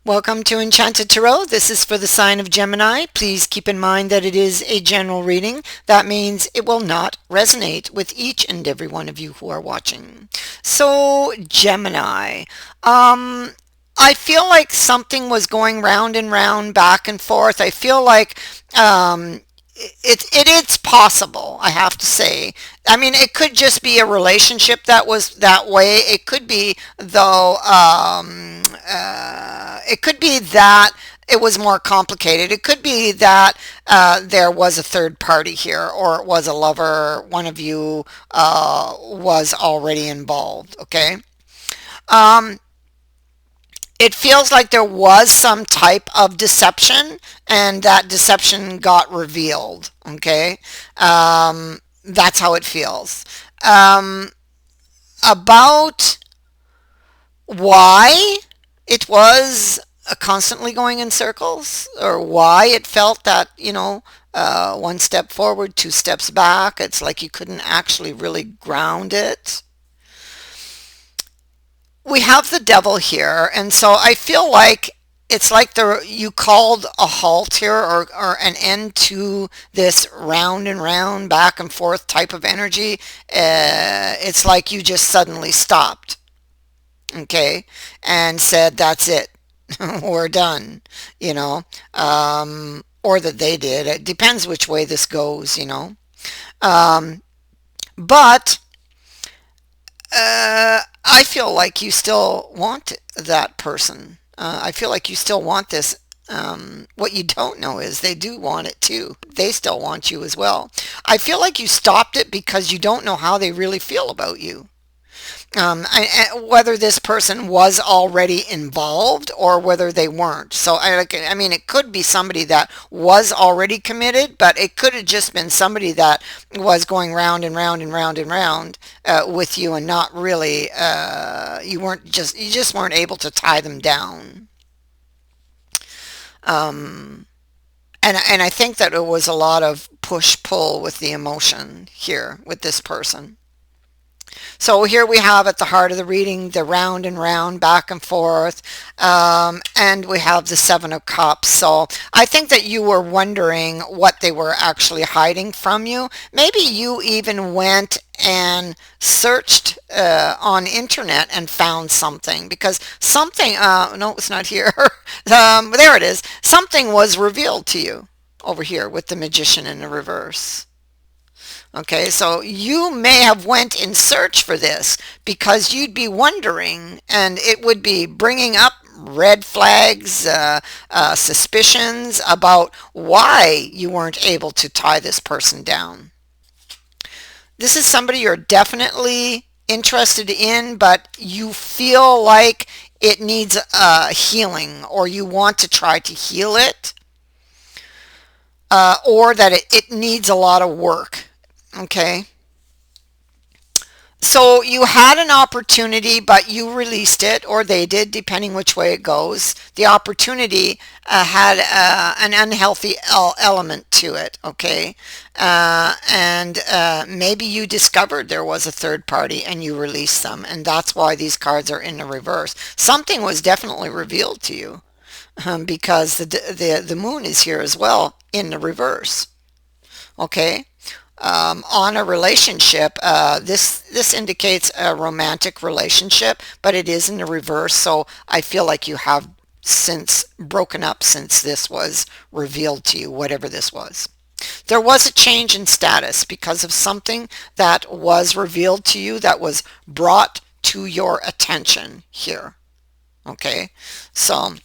Welcome to Enchanted Tarot. This is for the sign of Gemini. Please keep in mind that it is a general reading. That means it will not resonate with each and every one of you who are watching. So, Gemini. I feel like something was going round and round, back and forth. I feel like it's possible, I have to say. I mean, it could just be a relationship that was that way. It could be, though, it could be that it was more complicated. It could be that there was a third party here, or it was a lover. One of you was already involved, okay? Um, it feels like there was some type of deception, and that deception got revealed, okay? That's how it feels. Um, about why it was constantly going in circles, or why it felt that, one step forward, two steps back. It's like you couldn't actually really ground it. We have the devil here, and so I feel like it's like you called a halt here, or an end to this round and round, back and forth type of energy. It's like you just suddenly stopped, okay, and said, that's it. We're done, you know, or that they did. It depends which way this goes. Um, but I feel like you still want that person. I feel like you still want this. What you don't know is they do want it too. They still want you as well. I feel like you stopped it because you don't know how they really feel about you. Whether this person was already involved or whether they weren't. So I mean, it could be somebody that was already committed, but it could have just been somebody that was going round and round and round and round with you, and not really. You just weren't able to tie them down. Um, and I think that it was a lot of push pull with the emotion here with this person. So here we have at the heart of the reading the round and round, back and forth, and we have the Seven of Cups. So I think that you were wondering what they were actually hiding from you. Maybe you even went and searched on internet and found something, because something, no, it's not here. There it is. Something was revealed to you over here with the Magician in the reverse. Okay, so you may have went in search for this because you'd be wondering, and it would be bringing up red flags, suspicions about why you weren't able to tie this person down. This is somebody you're definitely interested in, but you feel like it needs healing, or you want to try to heal it, or that it needs a lot of work. Okay. So you had an opportunity, but you released it, or they did, depending which way it goes. The opportunity had an unhealthy element to it, okay? And maybe you discovered there was a third party and you released them, and that's why these cards are in the reverse. Something was definitely revealed to you, because the moon is here as well in the reverse, okay? On a relationship, this indicates a romantic relationship, but it is in the reverse. So I feel like you have since broken up since this was revealed to you, whatever this was. There was a change in status because of something that was revealed to you, that was brought to your attention here. Okay, so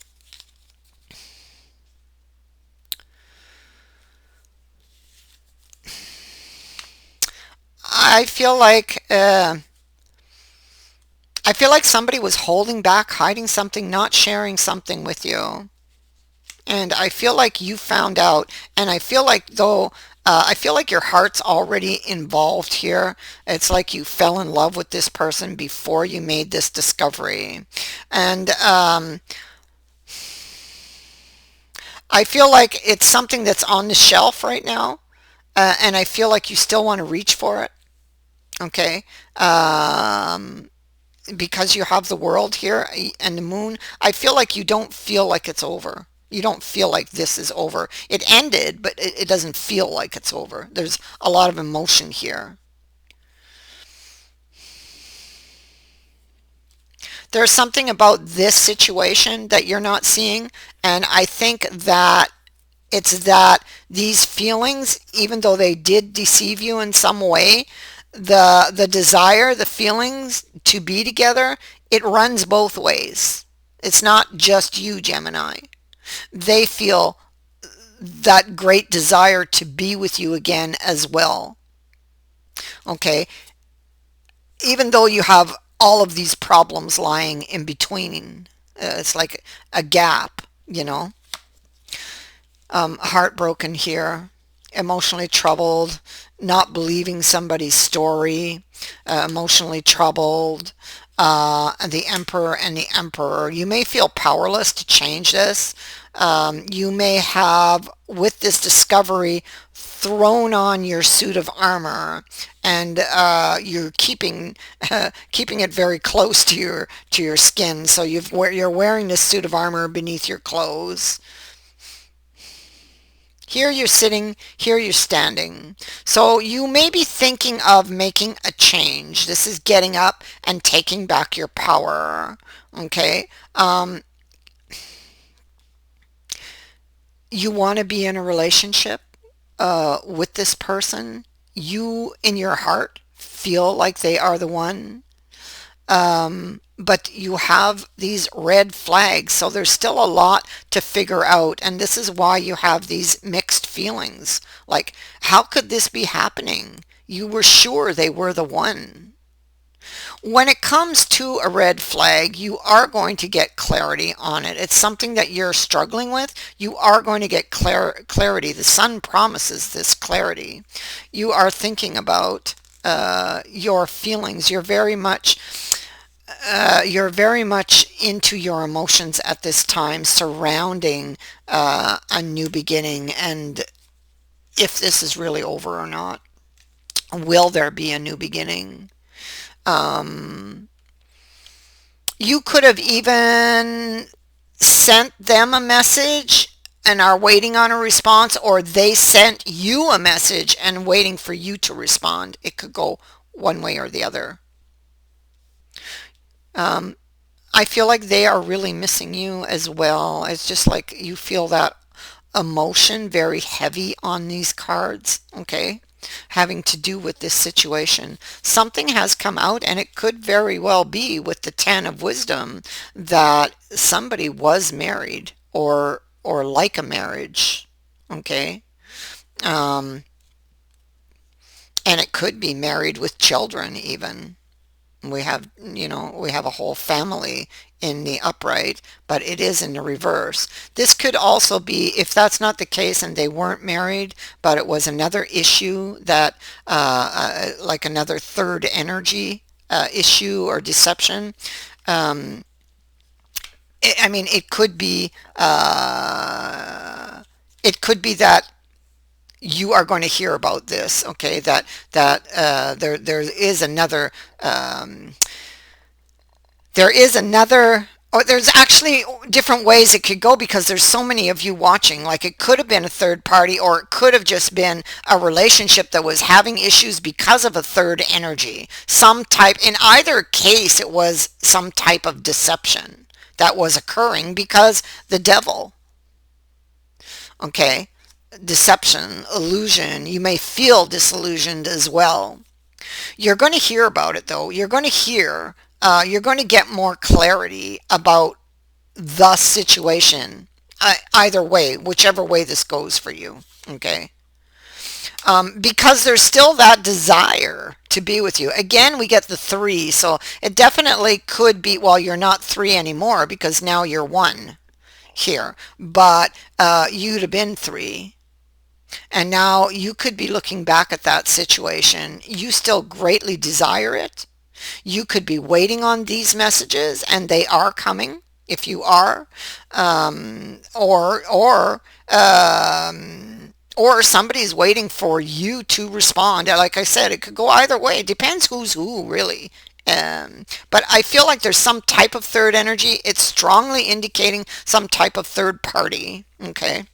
I feel like somebody was holding back, hiding something, not sharing something with you. And I feel like you found out, and I feel like, though, I feel like your heart's already involved here. It's like you fell in love with this person before you made this discovery. And I feel like it's something that's on the shelf right now, and I feel like you still want to reach for it. Okay. because you have the world here and the moon, I feel like you don't feel like it's over. You don't feel like this is over. It ended, but it doesn't feel like it's over. There's a lot of emotion here. There's something about this situation that you're not seeing, and I think that it's that these feelings, even though they did deceive you in some way, the desire, the feelings to be together, it runs both ways. It's not just you, Gemini. They feel that great desire to be with you again as well. Okay? Even though you have all of these problems lying in between, it's like a gap, you know? Heartbroken here, emotionally troubled, not believing somebody's story, emotionally troubled, and the Emperor and the Emperor. You may feel powerless to change this. You may have, with this discovery, thrown on your suit of armor, and you're keeping it very close to your skin. So you're wearing this suit of armor beneath your clothes. Here you're sitting, here you're standing. So you may be thinking of making a change. This is getting up and taking back your power. Okay? You want to be in a relationship with this person. You, in your heart, feel like they are the one. But you have these red flags, so there's still a lot to figure out, and this is why you have these mixed feelings. Like, how could this be happening? You were sure they were the one. When it comes to a red flag, you are going to get clarity on it. It's something that you're struggling with. You are going to get clarity. The sun promises this clarity. You are thinking about your feelings. You're very much into your emotions at this time surrounding a new beginning, and if this is really over or not. Will there be a new beginning? You could have even sent them a message and are waiting on a response, or they sent you a message and waiting for you to respond. It could go one way or the other. I feel like they are really missing you as well. It's just like you feel that emotion very heavy on these cards, okay? Having to do with this situation. Something has come out, and it could very well be with the Ten of Wisdom that somebody was married or like a marriage, okay? Um, and it could be married with children even. We have a whole family in the upright, but it is in the reverse. This could also be, if that's not the case and they weren't married, but it was another issue that, like another third energy issue or deception. Um, I mean, it could be that you are going to hear about this, okay? There is another um, or there's actually different ways it could go because there's so many of you watching. Like, it could have been a third party, or it could have just been a relationship that was having issues because of a third energy. Some type, in either case, it was some type of deception that was occurring because the devil, okay? Deception, illusion. You may feel disillusioned as well. You're going to hear about it though. You're going to get more clarity about the situation. Either way, whichever way this goes for you. Okay. Because there's still that desire to be with you. Again, we get the three. So it definitely could be, well, you're not three anymore because now you're one here. But you'd have been three. And now you could be looking back at that situation. You still greatly desire it. You could be waiting on these messages, and they are coming if you are, or somebody's waiting for you to respond. Like I said, it could go either way. It depends who's who, really, But I feel like there's some type of third energy. It's strongly indicating some type of third party. Okay.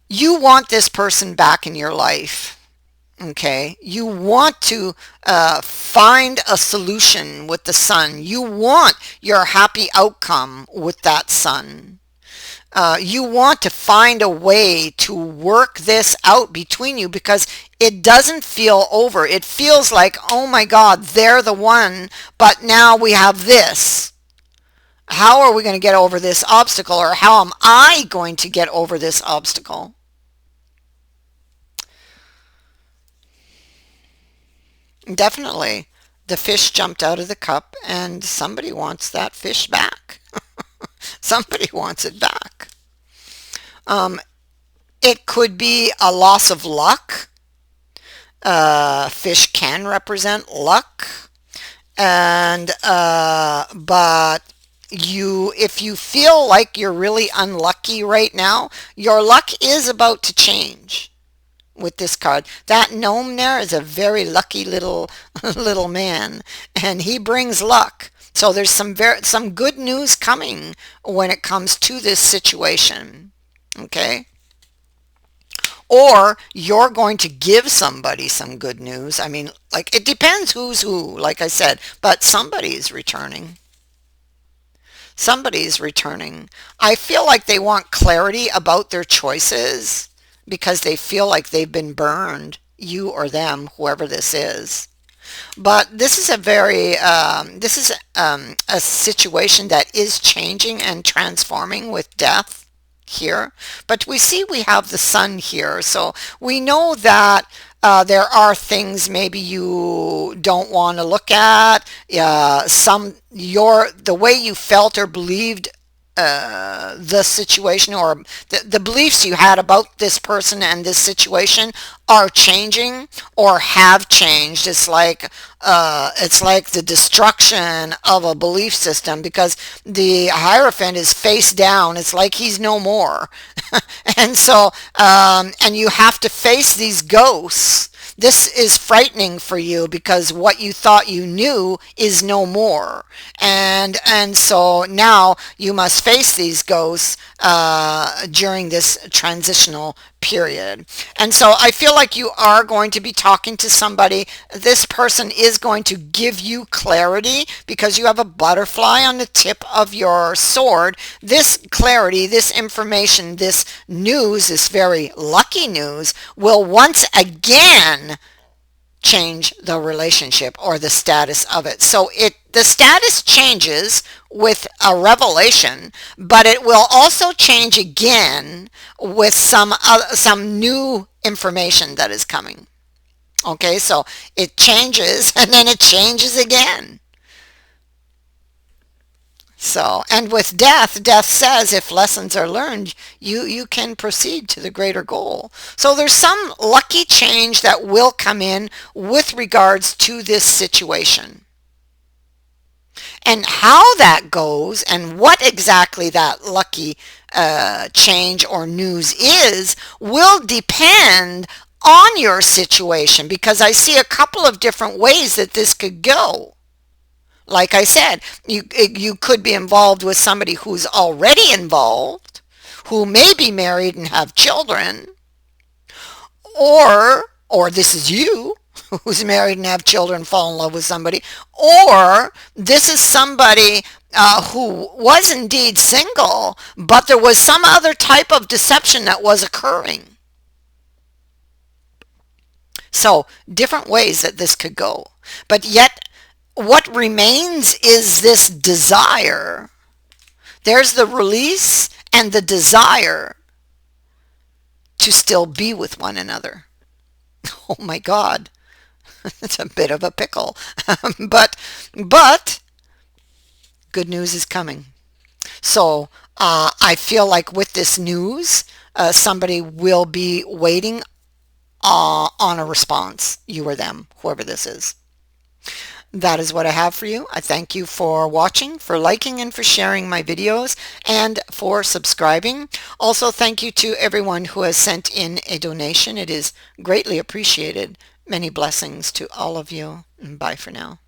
You want this person back in your life. Okay, you want to find a solution with the sun. You want your happy outcome with that sun. You want to find a way to work this out between you because it doesn't feel over. It feels like, oh my God, they're the one, but now we have this. How are we going to get over this obstacle, or how am I going to get over this obstacle? Definitely. The fish jumped out of the cup and somebody wants that fish back. Somebody wants it back. Um, it could be a loss of luck. Fish can represent luck. And, but if you feel like you're really unlucky right now, your luck is about to change with this card. That gnome there is a very lucky little little man, and he brings luck. So there's some good news coming when it comes to this situation. Okay? Or you're going to give somebody some good news. I mean, like, it depends who's who, like I said, but somebody is returning. Somebody's returning. I feel like they want clarity about their choices because they feel like they've been burned, you or them, whoever this is. But this is a situation that is changing and transforming with death here. But we have the sun here, so we know that there are things maybe you don't want to look at. The way you felt or believed the situation, or the beliefs you had about this person and this situation are changing or have changed. It's like the destruction of a belief system because the Hierophant is face down. It's like he's no more. And so, and you have to face these ghosts. This is frightening for you because what you thought you knew is no more. And so now you must face these ghosts during this transitional period. And so I feel like you are going to be talking to somebody. This person is going to give you clarity because you have a butterfly on the tip of your sword. This clarity, this information, this news, this very lucky news will once again change the relationship or the status of it. So the status changes with a revelation, but it will also change again with some new information that is coming. Okay, so it changes and then it changes again. So, and with death says if lessons are learned, you can proceed to the greater goal. So there's some lucky change that will come in with regards to this situation. And how that goes and what exactly that lucky change or news is will depend on your situation, because I see a couple of different ways that this could go. Like I said, you could be involved with somebody who's already involved, who may be married and have children, or this is you who's married and have children, fall in love with somebody, or this is somebody who was indeed single, but there was some other type of deception that was occurring. So different ways that this could go. But yet what remains is this desire. There's the release and the desire to still be with one another. Oh my God. It's a bit of a pickle. but good news is coming. So I feel like with this news, somebody will be waiting on a response, you or them, whoever this is. That is what I have for you. I thank you for watching, for liking, and for sharing my videos, and for subscribing. Also, thank you to everyone who has sent in a donation. It is greatly appreciated Many blessings to all of you, and bye for now.